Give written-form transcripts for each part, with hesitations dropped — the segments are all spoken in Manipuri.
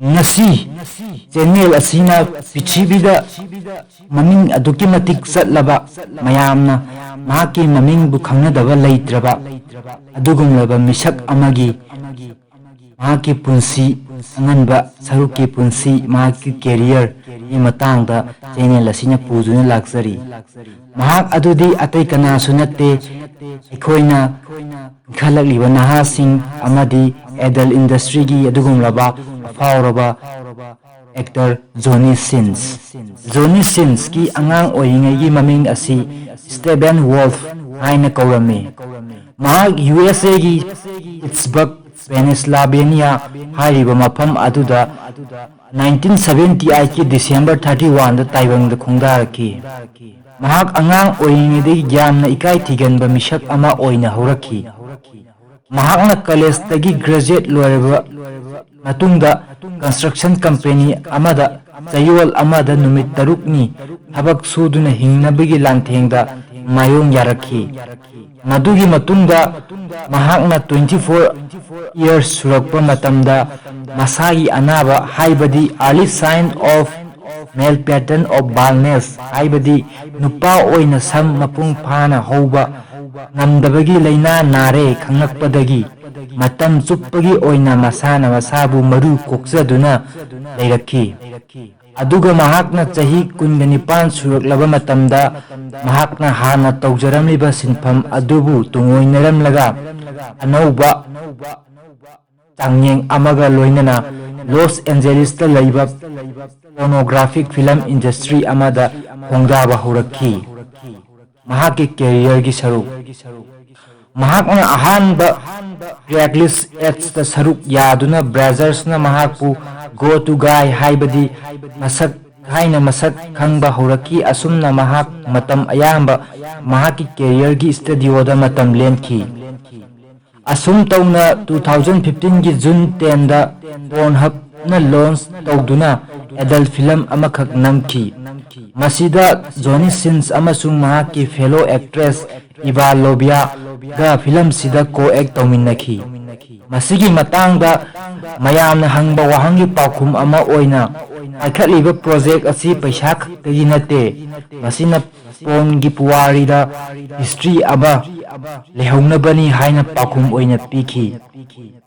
ngasi channel asina pichibida maming aduki matik chatlaba mayamna mahaki maming bu khangnadaba leitraba adugumlaba misak amagi mahaki punsi anganba saruki punsi mahaki career ni matangda channel asina pujuna laksari mahak adudi atai kana sunatte ikhoina khalakliba nahasing amadi adult industry gi adugumlaba फावरबा एक्टर जोनी सिन्स की अंगांग ओइंगेगी ममिंग असी स्टेबन वोल्फ हाइना कौरमी महाग यूएसए की पिट्सबर्ग पेनिनसुला हारिबा मफम अदुदा 1978 की दिसंबर 31 दा ताइबंग दा खोंगारकी महाग अंगांग ओइंगेदी यामना इकाई थिगनबा मिशक अमा ओइना हौरकी महागना कॉलेज तगी ग्रेजुएट लोरबा मतुंगदा कंस्ट्रक्शन कंपनी अमदा चयोल अमदा नुमित तरुकनी थबक सुदुना हिंगनबगी लांथेंगदा मायोंग यारखी मदुगी मतुंगदा महागना 24 इयर्स सुरकपा मतमदा मसागी अनाबा हाइबदी early sign of male pattern of baldness हाइबदी नुपा ओइना सम मपुंग फाना हौबा नमदबगी लैना नारे खंगकपदगी मतम चुप्पगी ओइना मसाना मसाबु मरु कोक्सदुना लेरखी अदुगा महाकना चही 19 सुरकलबा मतमदा महाकना हाना तौजरमलिबा सिनफम अदुबु तुंगोइनरमलगा अनौबा चांगयेंग अमगा लोइनना लॉस एंजेलिस ता लैबा pornographic film industry अमदा होंगदाबा हौरखी Mahake career की सरुक महाकना अहानबा क्रेगलिस्ट एड्स ता सरुक यादुना ब्राजर्स ना महाकु गो टू गाय हाइबदी मसक हाइना मसक खंगबा हौरकी असुमना महाक मतम अयाम्बा महाकी कैरियर की स्टूडियो दा मतम लेनखी असुम तौना 2015 की जून 10 दा पोर्नहब ना लॉन्च तौदुना एडल्ट फिल्म अमखक नमखी मसीदा जोनी सिन्स अमसुंग महाकी फेलो एक्ट्रेस इवा लोबिया गा फिल्म सिदा को एक्ट तौमिन्नखी मसीगी मतांगदा मयामना हंगबा वहांगी पाखुम अमा ओइना पाइखलिबा प्रोजेक्ट असि पैसा खक्तगी नते मसीना पोंगी पुवारीदा हिस्ट्री अबा लेहौनबनी हाइना पाखुम ओइना पीखी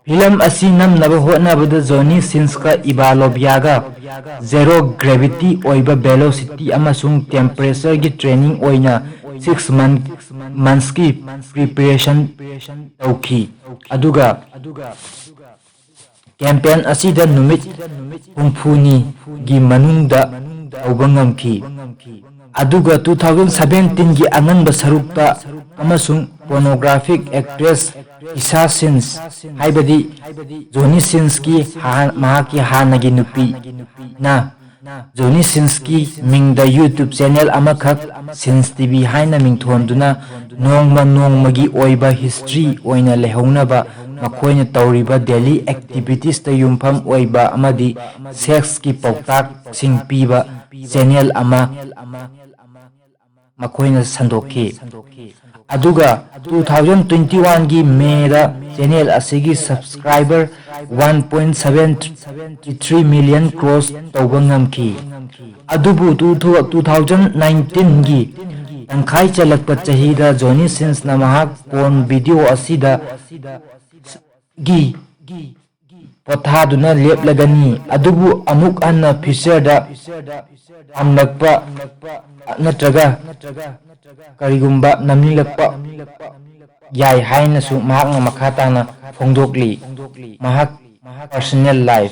फिल्म असि नमनबा होटनबदा जोनी सिन्स का इवा लोबियागा जेरो ग्रेविटी ओइबा वेलोसिटी अमसुंग टेम्परेचर की ट्रेनिंग ओइना 6 months की प्रिपरेशन तौखी अदुगा कैंपेन असिदा नुमित हुंफुनी की मनुंगदा तौबंगमखी अदुगा 2017 की अनंबा सरुक्ता अमसुंग पोर्नोग्राफिक एक्ट्रेस इसा सिन्स हाइबदी जोनी सिन्स की महाकी हानगी नुपी ना जोनी सिन्स की मिंगदा यूट्यूब चैनल अमखक सिन्स टीवी हाइना मिंगथोंदुना नोंगमा नोंगमगी ओइबा हिस्ट्री ओइना लेहौनबा मखोइना तौरिबा डेली एक्टिविटीज ता युमफम ओइबा अमदी सेक्स की पौताक सिंग पीबा चैनल अमा मखोइना संदोखी अदुगा 2021 की मेदा चैनल असिगी सब्सक्राइबर 1.73 मिलियन क्रॉस तौबंगमखी अदुबु 2019 की तंखाई चलकपा चहीदा जोनी सिन्स ना महाक पोर्न वीडियो असिदा गी पोथादुना लेपलगनी अदुबु अमुक अन्ना फीचरदा अमलकपा नत्रगा करिगुम्बा नमिलकपा याय हाइनसु महाकना मखाताना फोंदोकली महाक पर्सनल लाइफ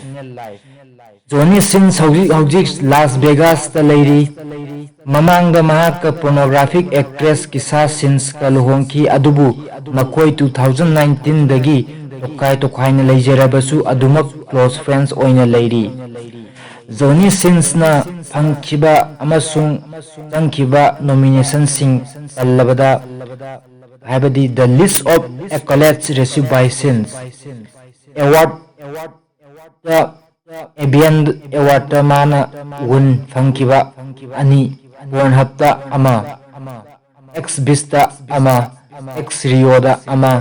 जोनी सिन्स हौजिक लास वेगास ता लेरी ममांगदा महाक पोर्नोग्राफिक एक्ट्रेस किसा सिन्स का लुहोंखी अदुबु मखोई 2019 दगी तोखाई तोखाइना लेजरबसु अदुमक क्लोज फ्रेंड्स ओइना लेरी जोनी सिन्स ना फंखिबा अमसुंग तंखिबा नॉमिनेशन सिंग तल्लबदा हाइबदी the list of accolades received by Sins award AVN award माना गुन फंखिबा अनि पोर्नहबता अमा एक्स बिस्ता अमा एक्स रियोदा अमा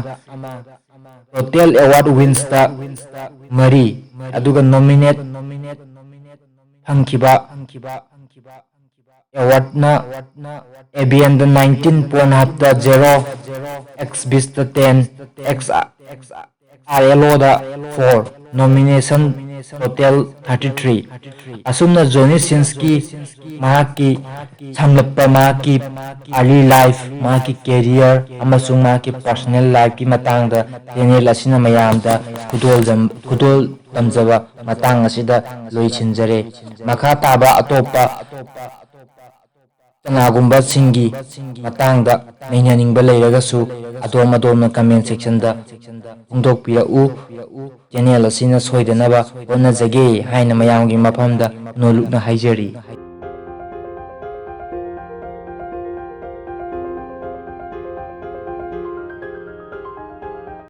total award winsta mari aduga nominate hangkiba award na ABN the 19 pon hapta 0 X Vista 10 X RLO da 4 nomination total 33 asumna Johnny Sinski mahaki samlappa mahaki early life mahaki career amasung mahaki personal life ki matangda channel asina mayamda khudol tamjaba matang asida loichinjare makha taba atopa kanagumba singi matangda neinyaningba leiragasu adom comment section da hongdokpirau channel asina soidanaba honnajage haina mayamgi mafamda nolukna haijari